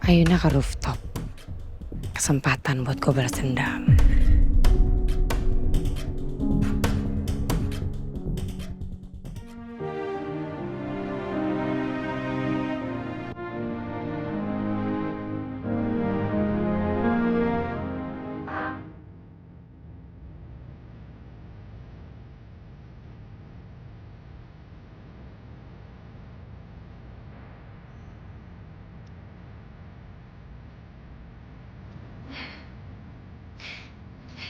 Ayuna ke rooftop. Kesempatan buat gue balas dendam.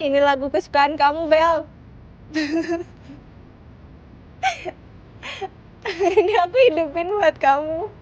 Ini lagu kesukaan kamu, Bel. Ini aku hidupin buat kamu.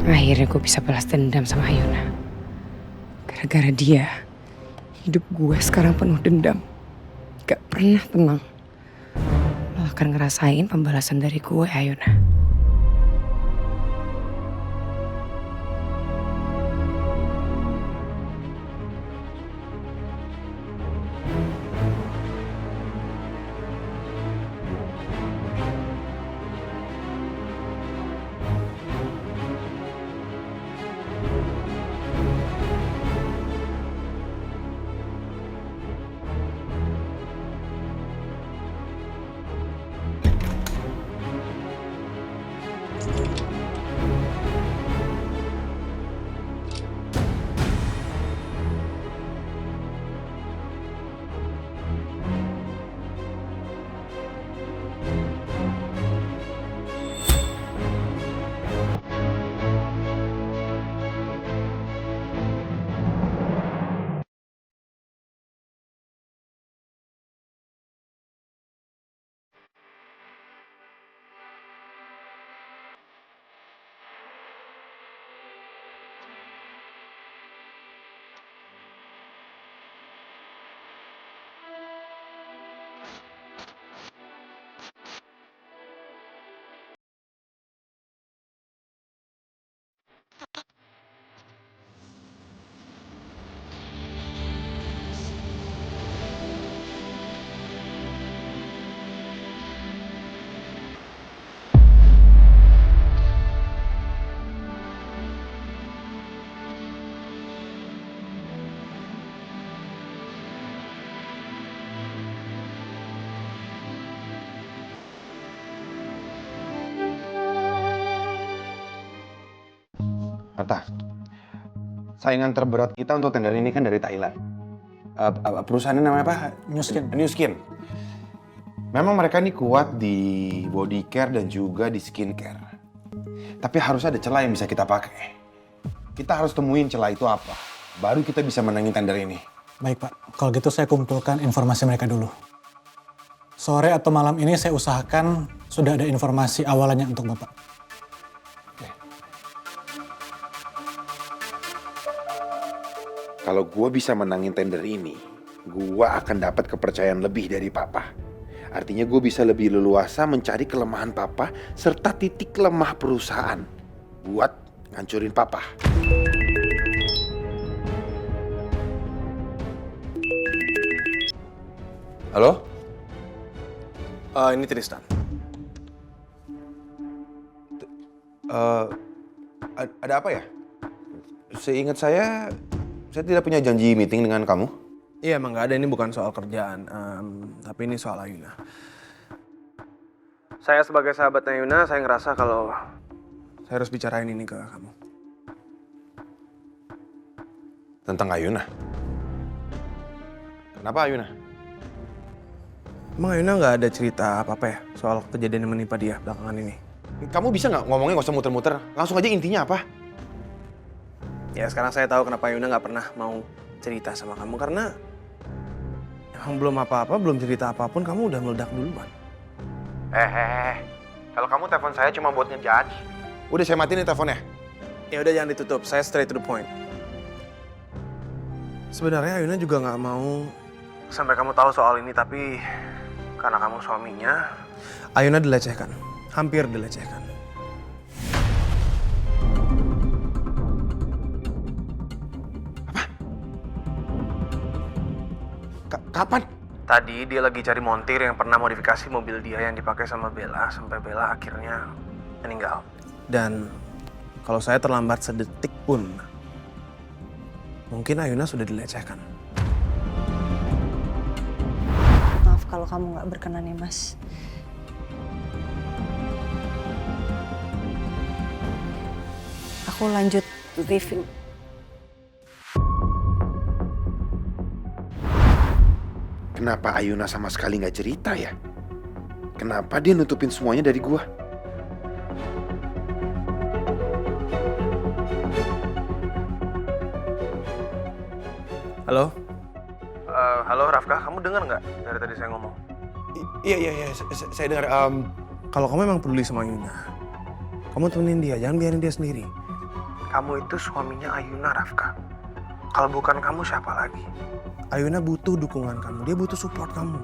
Akhirnya gue bisa balas dendam sama Ayuna. Gara-gara dia, hidup gue sekarang penuh dendam. Gak pernah tenang. Lo akan ngerasain pembalasan dari gue, Ayuna. Marta, saingan terberat kita untuk tender ini kan dari Thailand. Perusahaannya namanya apa? New Skin. New Skin. Memang mereka ini kuat di body care dan juga di skin care. Tapi harus ada celah yang bisa kita pakai. Kita harus temuin celah itu apa. Baru kita bisa menangin tender ini. Baik Pak, kalau gitu saya kumpulkan informasi mereka dulu. Sore atau malam ini saya usahakan sudah ada informasi awalannya untuk Bapak. Kalau gue bisa menangin tender ini, gue akan dapat kepercayaan lebih dari Papa. Artinya gue bisa lebih leluasa mencari kelemahan Papa serta titik lemah perusahaan buat ngancurin Papa. Halo? Ini Tristan. Ada apa ya? Seingat saya tidak punya janji meeting dengan kamu. Iya emang nggak ada, ini bukan soal kerjaan, tapi ini soal Ayuna. Saya sebagai sahabatnya Ayuna, saya ngerasa kalau saya harus bicarain ini ke kamu. Tentang Ayuna. Kenapa Ayuna? Emang Ayuna nggak ada cerita apa-apa ya soal kejadian yang menimpa dia belakangan ini? Kamu bisa nggak ngomongnya nggak usah muter-muter? Langsung aja intinya apa? Ya sekarang saya tahu kenapa Ayuna nggak pernah mau cerita sama kamu, karena emang belum apa-apa, belum cerita apapun kamu udah meledak duluan. Kalau kamu telepon saya cuma buat ngejudge. Udah saya matiin nih teleponnya. Ya udah jangan ditutup, saya straight to the point. Sebenarnya Ayuna juga nggak mau sampai kamu tahu soal ini, tapi karena kamu suaminya, Ayuna dilecehkan, hampir dilecehkan. Kapan? Tadi dia lagi cari montir yang pernah modifikasi mobil dia yang dipakai sama Bella, sampai Bella akhirnya meninggal. Dan kalau saya terlambat sedetik pun, mungkin Ayuna sudah dilecehkan. Maaf kalau kamu nggak berkenan ya, Mas. Aku lanjut review. Kenapa Ayuna sama sekali nggak cerita ya? Kenapa dia nutupin semuanya dari gua? Halo? Halo Rafka, kamu dengar nggak dari tadi saya ngomong? Iya, saya dengar. Kalau kamu emang peduli sama Ayuna, kamu temenin dia, jangan biarin dia sendiri. Kamu itu suaminya Ayuna, Rafka. Kalau bukan kamu, siapa lagi? Ayuna butuh dukungan kamu, dia butuh support kamu.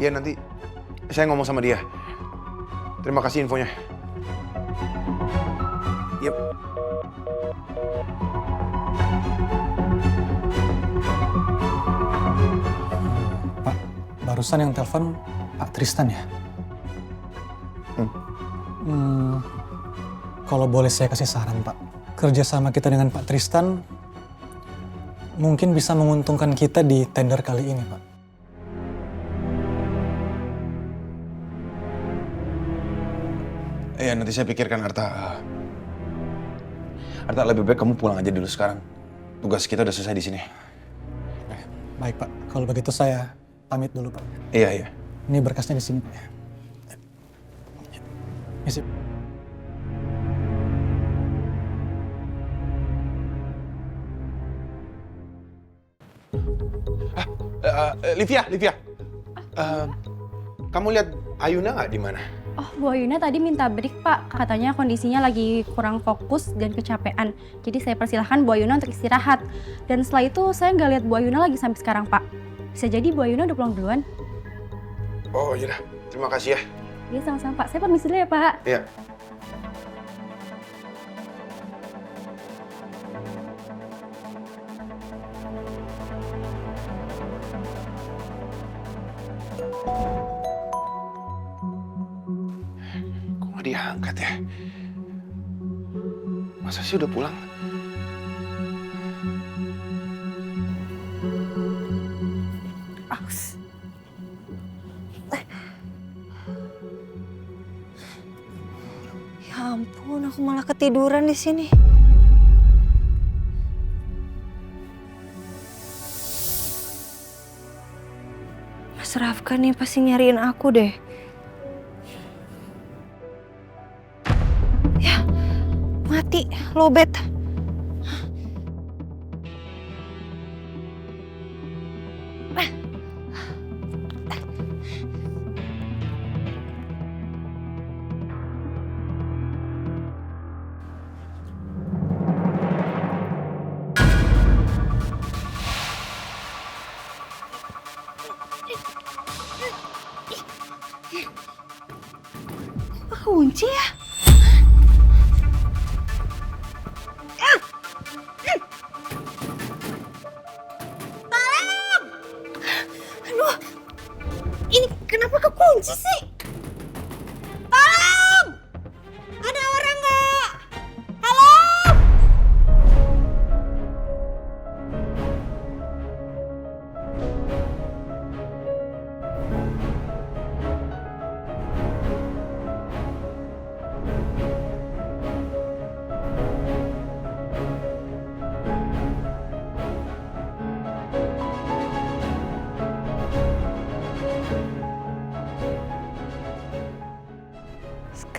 Iya, nanti saya ngomong sama dia. Terima kasih infonya. Yep. Pak, barusan yang telepon Pak Tristan ya? Kalau boleh saya kasih saran, Pak. Kerjasama kita dengan Pak Tristan mungkin bisa menguntungkan kita di tender kali ini, Pak. Iya, nanti saya pikirkan, Arta. Arta, lebih baik kamu pulang aja dulu sekarang. Tugas kita udah selesai di sini. Baik, Pak. Kalau begitu saya pamit dulu, Pak. Iya. Ini berkasnya di sini, Pak. Misi. Livia. Kamu lihat Ayuna nggak di mana? Oh, Bu Ayuna tadi minta break, Pak. Katanya kondisinya lagi kurang fokus dan kecapean. Jadi saya persilahkan Bu Ayuna untuk istirahat. Dan setelah itu saya nggak lihat Bu Ayuna lagi sampai sekarang, Pak. Bisa jadi Bu Ayuna udah pulang duluan. Oh, iya. Terima kasih ya. Iya, sama-sama, Pak. Saya permisi dulu ya, Pak. Iya. Kok nggak diangkat ya? Masa sih udah pulang? Ya ampun, aku malah ketiduran di sini. Mas Rafka nih pasti nyariin aku deh. Ya, mati, lobet. Kunci ya?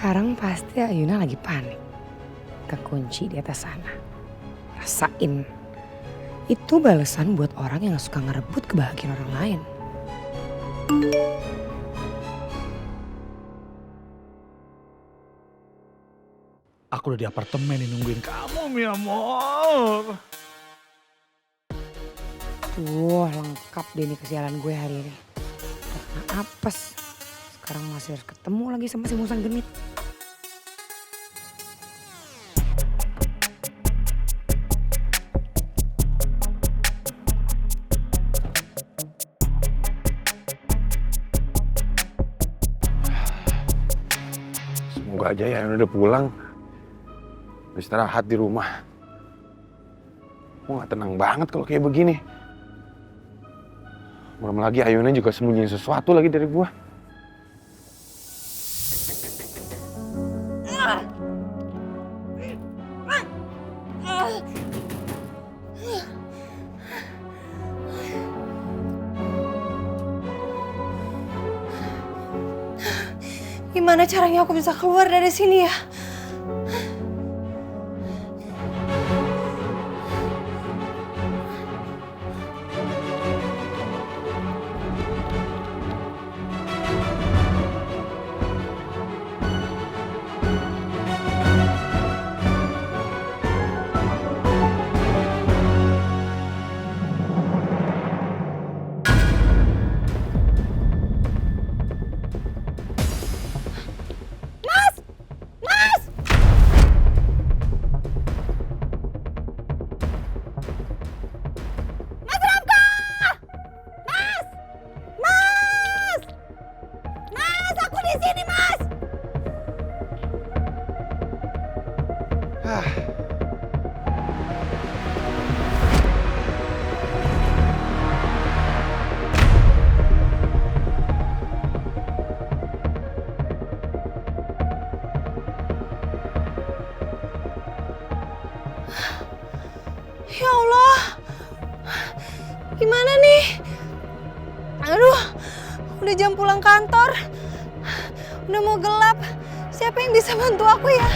Sekarang pasti Ayuna lagi panik. Kekunci di atas sana. Rasain. Itu balasan buat orang yang gak suka ngerebut kebahagiaan orang lain. Aku udah di apartemen nih nungguin kamu, mi amor. Tuh lengkap deh nih kesialan gue hari ini. Karena apes. Sekarang masih harus ketemu lagi sama si musang genit. Semoga aja ya udah pulang. Istirahat di rumah. Gue gak tenang banget kalau kayak begini. Belum lagi Ayuna juga sembunyiin sesuatu lagi dari gue. Gimana caranya aku bisa keluar dari sini ya? Ya Allah, gimana nih? Aduh, udah jam pulang kantor, udah mau gelap. Siapa yang bisa bantu aku ya?